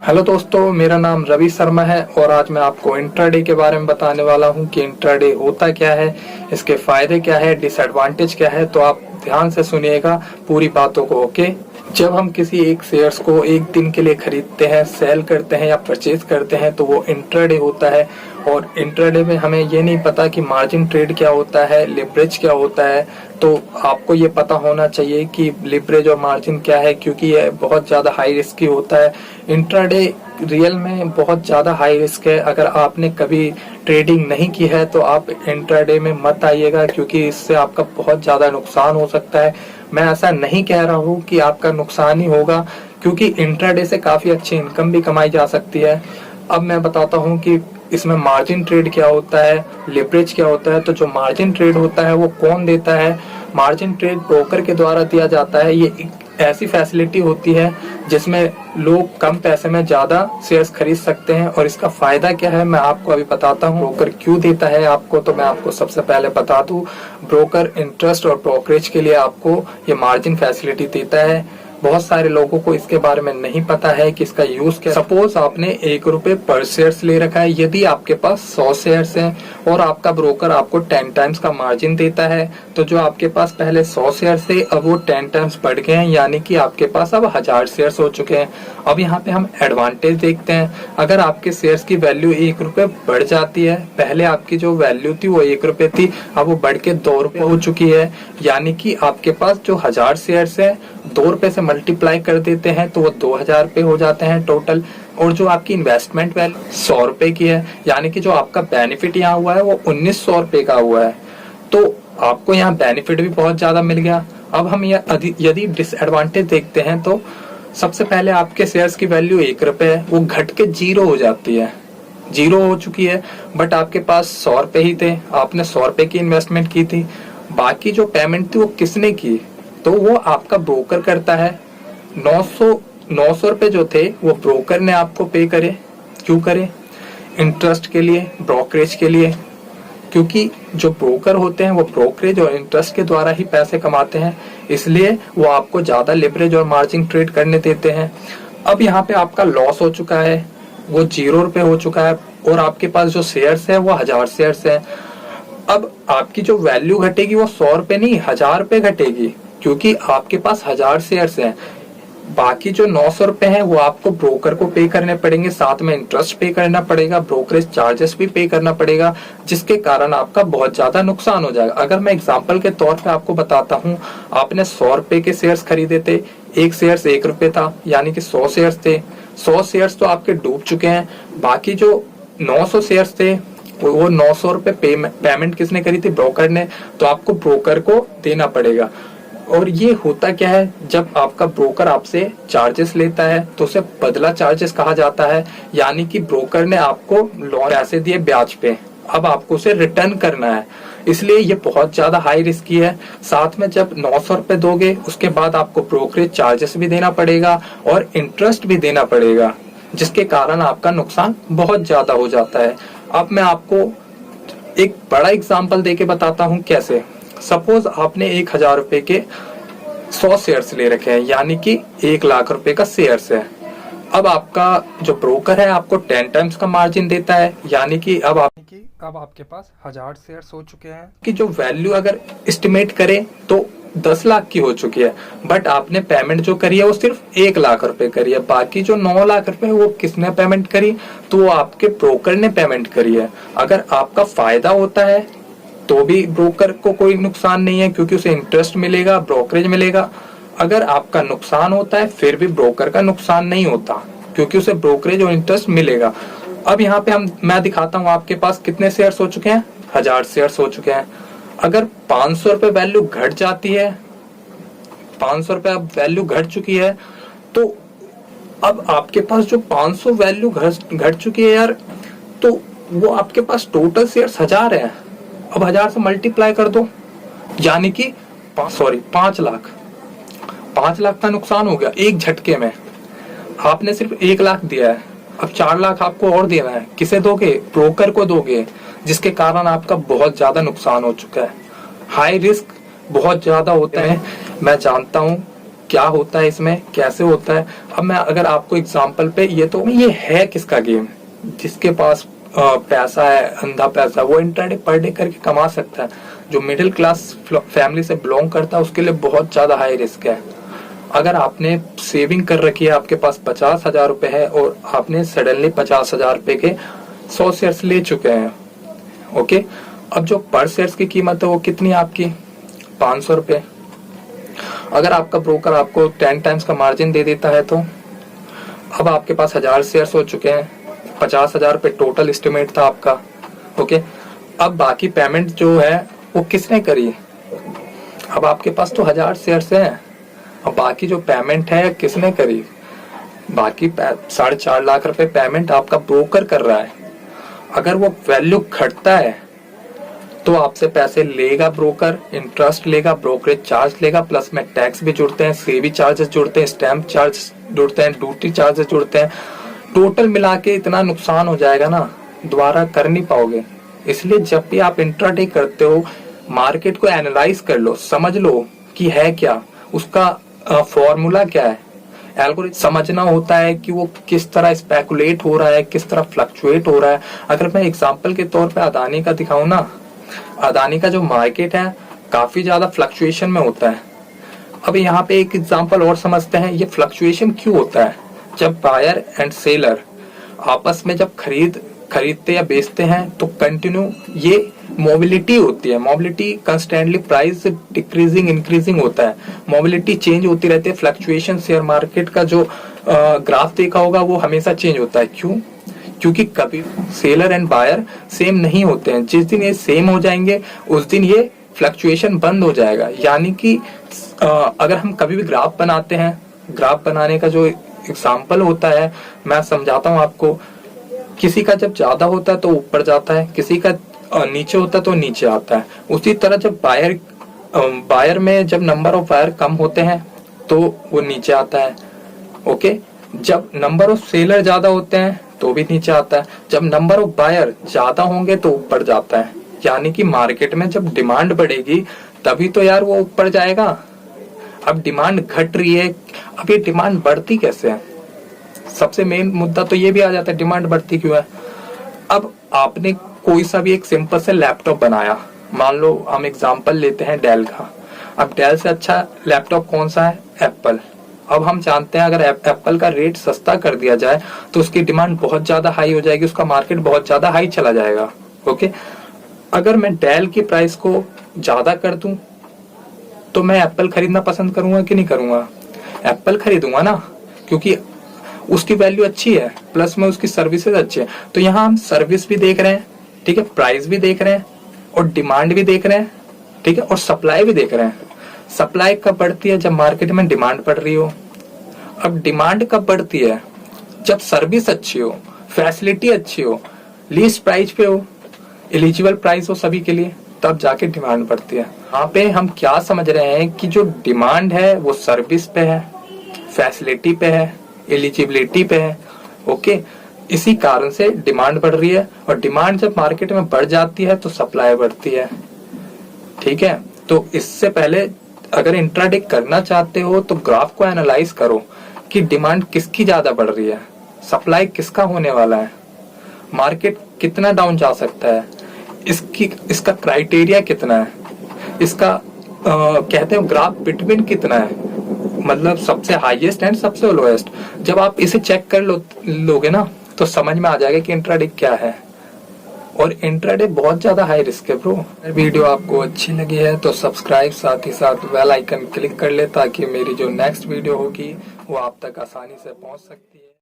Hello दोस्तों, मेरा नाम रवि शर्मा है और आज मैं आपको इंट्राडे के बारे में बताने वाला हूं कि इंट्राडे होता क्या है, इसके फायदे क्या है, डिसएडवांटेज क्या है। तो आप ध्यान से सुनिएगा पूरी बातों को। ओके। जब हम किसी एक शेयर्स को एक दिन के लिए खरीदते हैं, सेल करते हैं या परचेज करते हैं तो वो इंट्राडे होता है। और इंट्राडे में हमें ये नहीं पता कि मार्जिन ट्रेड क्या होता है, लिवरेज क्या होता है। तो आपको ये पता होना चाहिए कि लिवरेज और मार्जिन क्या है, क्योंकि ये बहुत ज्यादा हाई रिस्की होता है। इंट्राडे रियल में बहुत ज्यादा हाई रिस्क है। अगर आपने कभी ट्रेडिंग नहीं की है तो आप इंट्राडे में मत आइएगा, क्योंकि इससे आपका बहुत ज्यादा नुकसान हो सकता है। मैं ऐसा नहीं कह रहा हूँ कि आपका नुकसान ही होगा, क्योंकि इंट्राडे से काफी अच्छी इनकम भी कमाई जा सकती है। अब मैं बताता हूँ कि इसमें मार्जिन ट्रेड क्या होता है, लिवरेज क्या होता है। तो जो मार्जिन ट्रेड होता है वो कौन देता है? मार्जिन ट्रेड ब्रोकर के द्वारा दिया जाता है। ये एक ऐसी फैसिलिटी होती है जिसमें लोग कम पैसे में ज्यादा शेयर्स खरीद सकते हैं। और इसका फायदा क्या है मैं आपको अभी बताता हूँ। ब्रोकर क्यों देता है आपको, तो मैं आपको सबसे पहले बता दूं। ब्रोकर इंटरेस्ट और ब्रोकरेज के लिए आपको ये मार्जिन फैसिलिटी देता है। बहुत सारे लोगों को इसके बारे में नहीं पता है कि इसका यूज क्या। सपोज आपने 1 रुपए पर शेयर्स ले रखा है। यदि आपके पास 100 शेयर्स हैं और आपका ब्रोकर आपको 10 टाइम्स का मार्जिन देता है, तो जो आपके पास पहले 100 शेयर्स थे अब वो 10 टाइम्स बढ़ गए हैं, यानी कि आपके पास अब 1000 शेयर्स हो चुके हैं। अब यहाँ पे हम एडवांटेज देखते हैं। अगर आपके शेयर्स की वैल्यू 1 रुपए बढ़ जाती है, पहले आपकी जो वैल्यू थी वो 1 रुपए थी, अब वो बढ़ के 2 रुपए हो चुकी है, यानी कि आपके पास जो 1000 शेयर्स है 2 रुपए से मल्टीप्लाई कर देते हैं तो वो 2000 रुपए हो जाते हैं टोटल। और जो आपकी इन्वेस्टमेंट वैल्यू 100 रुपए की है, यानी कि जो आपका बेनिफिट यहाँ हुआ है वो 1900 रुपए का हुआ है। तो आपको यहाँ बेनिफिट भी बहुत ज्यादा मिल गया। अब हम यदि डिसएडवांटेज देखते हैं तो सबसे पहले आपके शेयर्स की वैल्यू 1 रुपए है, वो घट के 0 हो जाती है, 0 हो चुकी है। बट आपके पास 100 रुपए ही थे, आपने 100 रुपए की इन्वेस्टमेंट की थी। बाकी जो पेमेंट थी वो किसने की? तो वो आपका ब्रोकर करता है। 900 रुपए जो थे वो ब्रोकर ने आपको पे करे। क्यों करे? इंटरेस्ट के लिए, ब्रोकरेज के लिए। क्योंकि जो ब्रोकर होते हैं वो ब्रोकरेज और इंटरेस्ट के द्वारा ही पैसे कमाते हैं, इसलिए वो आपको ज्यादा लिवरेज और मार्जिन ट्रेड करने देते हैं। अब यहाँ पे आपका लॉस हो चुका है, वो 0 रुपए हो चुका है और आपके पास जो शेयर्स है वो 1000 शेयर्स है। अब आपकी जो वैल्यू घटेगी वो 100 रुपए नहीं 1000 रुपए घटेगी, क्योंकि आपके पास 1000 शेयर्स हैं। बाकी जो 900 रुपए हैं वो आपको ब्रोकर को पे करने पड़ेंगे, साथ में इंटरेस्ट पे करना पड़ेगा, ब्रोकरेज चार्जेस भी पे करना पड़ेगा, जिसके कारण आपका बहुत ज्यादा नुकसान हो जाएगा। अगर मैं एग्जांपल के तौर पे आपको बताता हूँ, आपने 100 रुपए के शेयर्स खरीदे थे, एक शेयर्स 1 रुपए था, यानी कि 100 शेयर्स थे। 100 शेयर्स तो आपके डूब चुके हैं। बाकी जो 900 शेयर्स थे वो 900 रुपए पेमेंट किसने करी थी? ब्रोकर ने। तो आपको ब्रोकर को देना पड़ेगा। और ये होता क्या है, जब आपका ब्रोकर आपसे चार्जेस लेता है तो उसे बदला चार्जेस कहा जाता है, यानी कि ब्रोकर ने आपको लोन पैसे दिए ब्याज पे, अब आपको उसे रिटर्न करना है। इसलिए ये बहुत ज्यादा हाई रिस्की है। साथ में जब 900 रुपए दोगे उसके बाद आपको ब्रोकरेज चार्जेस भी देना पड़ेगा और इंटरेस्ट भी देना पड़ेगा, जिसके कारण आपका नुकसान बहुत ज्यादा हो जाता है। अब मैं आपको एक बड़ा एग्जाम्पल देके बताता हूँ कैसे। सपोज आपने 1000 रुपए के 100 शेयर्स ले रखे हैं, यानी कि 1 लाख रुपए का शेयर्स है। अब आपका जो ब्रोकर है आपको 10 टाइम्स का मार्जिन देता है, यानी कि अब आपके पास 1000 शेयर्स हो चुके हैं कि जो वैल्यू अगर एस्टिमेट करें तो 10 लाख की हो चुकी है। बट आपने पेमेंट जो करी है वो सिर्फ 1 लाख रुपए करी है। बाकी जो 9 लाख रुपए वो किसने पेमेंट करी? तो वो आपके ब्रोकर ने पेमेंट करी है। अगर आपका फायदा होता है तो भी ब्रोकर को कोई नुकसान नहीं है, क्योंकि उसे इंटरेस्ट मिलेगा, ब्रोकरेज मिलेगा। अगर आपका नुकसान होता है फिर भी ब्रोकर का नुकसान नहीं होता, क्योंकि उसे ब्रोकरेज और इंटरेस्ट मिलेगा। अब यहाँ पे मैं दिखाता हूँ आपके पास कितने शेयर्स हो चुके हैं। 1000 शेयर्स हो चुके हैं। अगर 500 रुपए वैल्यू घट जाती है, 500 रुपए अब वैल्यू घट चुकी है, तो अब आपके पास जो 500 वैल्यू घट चुकी है यार, तो वो आपके पास टोटल शेयर्स 1000 है। अब 1000 से मल्टीप्लाई कर दो, यानी कि 5 लाख। 5 लाख का नुकसान हो गया एक झटके में। आपने सिर्फ 1 लाख दिया है, अब 4 लाख आपको और देना है। किसे दोगे? ब्रोकर को दोगे, जिसके कारण आपका बहुत ज्यादा नुकसान हो चुका है। हाई रिस्क बहुत ज्यादा होता है, मैं जानता हूँ, क्या होता है इसमें, कैसे होता है। अब मैं अगर आपको एग्जांपल पे, ये है किसका गेम, जिसके पास पैसा है, अंधा पैसा, वो इंट्राडे पर डे करके कमा सकता है। जो मिडिल क्लास फैमिली से बिलोंग करता है उसके लिए बहुत ज्यादा हाई रिस्क है। अगर आपने सेविंग कर रखी है, आपके पास 50,000 रुपए है और आपने सडनली 50,000 रुपए के 100 शेयर्स ले चुके हैं, ओके। अब जो पर शेयर्स की कीमत है वो कितनी आपकी, 500 रुपए। अगर आपका ब्रोकर आपको 10 टाइम्स का मार्जिन दे देता है तो अब आपके पास 1000 शेयर्स हो चुके हैं, 50,000 रुपए टोटल एस्टिमेट था आपका, ओके। अब बाकी पेमेंट जो है वो किसने करी, अब आपके पास तो 1000 शेयर्स हैं, अब बाकी जो पेमेंट है किसने करी, बाकी 4.5 लाख रुपए पेमेंट आपका ब्रोकर कर रहा है। अगर वो वैल्यू घटता है तो आपसे पैसे लेगा ब्रोकर, इंटरेस्ट लेगा, ब्रोकरेज चार्ज लेगा, प्लस में टैक्स भी जुड़ते हैं, सेवी चार्जेस जुड़ते हैं, स्टैंप चार्ज जुड़ते हैं, ड्यूटी चार्जेस जुड़ते हैं। टोटल मिला के इतना नुकसान हो जाएगा ना, दोबारा कर नहीं पाओगे। इसलिए जब भी आप इंट्राडे करते हो, मार्केट को एनालाइज कर लो, समझ लो कि है क्या, उसका फॉर्मूला क्या है, एल्गोरिथम समझना होता है कि वो किस तरह स्पेकुलेट हो रहा है, किस तरह फ्लक्चुएट हो रहा है। अगर मैं एग्जांपल के तौर पे अदानी का दिखाऊं ना, अदानी का जो मार्केट है काफी ज्यादा फ्लक्चुएशन में होता है। अब यहाँ पे एक एग्जांपल और समझते हैं, ये फ्लक्चुएशन क्यों होता है। जब बायर एंड सेलर आपस में जब खरीदते या बेचते हैं तो कंटिन्यू ये मोबिलिटी होती है, mobility constantly price decreasing increasing होता है, मोबिलिटी चेंज होती रहती है। फ्लक्चुएशन शेयर मार्केट का जो ग्राफ देखा होगा वो हमेशा चेंज होता है। क्यों? क्योंकि कभी सेलर एंड बायर सेम नहीं होते हैं। जिस दिन ये सेम हो जाएंगे उस दिन ये फ्लक्चुएशन बंद हो जाएगा। यानी कि अगर हम कभी भी ग्राफ बनाते हैं, ग्राफ बनाने का जो एग्जाम्पल होता है मैं समझाता हूँ आपको। किसी का जब ज्यादा होता है तो ऊपर जाता है, किसी का नीचे होता है तो नीचे आता है। उसी तरह जब बायर में जब नंबर ऑफ बायर कम होते हैं तो वो नीचे आता है, ओके। जब नंबर ऑफ सेलर ज्यादा होते हैं तो भी नीचे आता है, जब नंबर ऑफ बायर ज्यादा होंगे तो ऊपर जाता है। यानी कि मार्केट में जब डिमांड बढ़ेगी तभी तो यार वो ऊपर जाएगा। अब डिमांड घट रही है, अब ये डिमांड बढ़ती कैसे है, सबसे मेन मुद्दा तो ये भी आ जाता है, डिमांड बढ़ती क्यों है। अब आपने कोई सा भी एक सिंपल से लैपटॉप बनाया, मान लो हम एग्जांपल लेते हैं डेल का। अब डेल से अच्छा लैपटॉप कौन सा है, एप्पल। अब हम जानते हैं अगर एप्पल का रेट सस्ता कर दिया जाए तो उसकी डिमांड बहुत ज्यादा हाई हो जाएगी, उसका मार्केट बहुत ज्यादा हाई चला जाएगा, ओके। अगर मैं डेल की प्राइस को ज्यादा कर दूं तो मैं एप्पल खरीदना पसंद करूंगा कि नहीं करूंगा, एप्पल खरीदूंगा ना, क्योंकि उसकी वैल्यू अच्छी है, प्लस में उसकी सर्विसेज अच्छी है। तो यहाँ हम सर्विस भी देख रहे हैं, ठीक है, प्राइस भी देख रहे हैं और डिमांड भी देख रहे हैं, ठीक है, और सप्लाई भी देख रहे हैं। सप्लाई कब बढ़ती है, जब मार्केट में डिमांड बढ़ रही हो। अब डिमांड कब बढ़ती है, जब सर्विस अच्छी हो, फैसिलिटी अच्छी हो, लीस्ट प्राइस पे हो, एलिजिबल प्राइस हो सभी के लिए, तब जाके डिमांड बढ़ती है। यहाँ पे हम क्या समझ रहे हैं कि जो डिमांड है वो सर्विस पे है, फैसिलिटी पे है, एलिजिबिलिटी पे है, ओके। इसी कारण से डिमांड बढ़ रही है और डिमांड जब मार्केट में बढ़ जाती है तो सप्लाई बढ़ती है, ठीक है। तो इससे पहले अगर इंट्राडे करना चाहते हो तो ग्राफ को एनालाइज करो कि डिमांड किसकी ज्यादा बढ़ रही है, सप्लाई किसका होने वाला है, मार्केट कितना डाउन जा सकता है, इसका क्राइटेरिया कितना है, इसका कहते हैं ग्राफ बिटवीन कितना है, मतलब सबसे हाईएस्ट एंड सबसे लोएस्ट। जब आप इसे चेक कर लोगे ना तो समझ में आ जाएगा कि इंट्राडे क्या है। और इंट्राडे बहुत ज्यादा हाई रिस्क है ब्रो। वीडियो आपको अच्छी लगी है तो सब्सक्राइब, साथ ही साथ बेल आइकन क्लिक कर ले ताकि मेरी जो नेक्स्ट वीडियो होगी वो आप तक आसानी से पहुंच सकती है।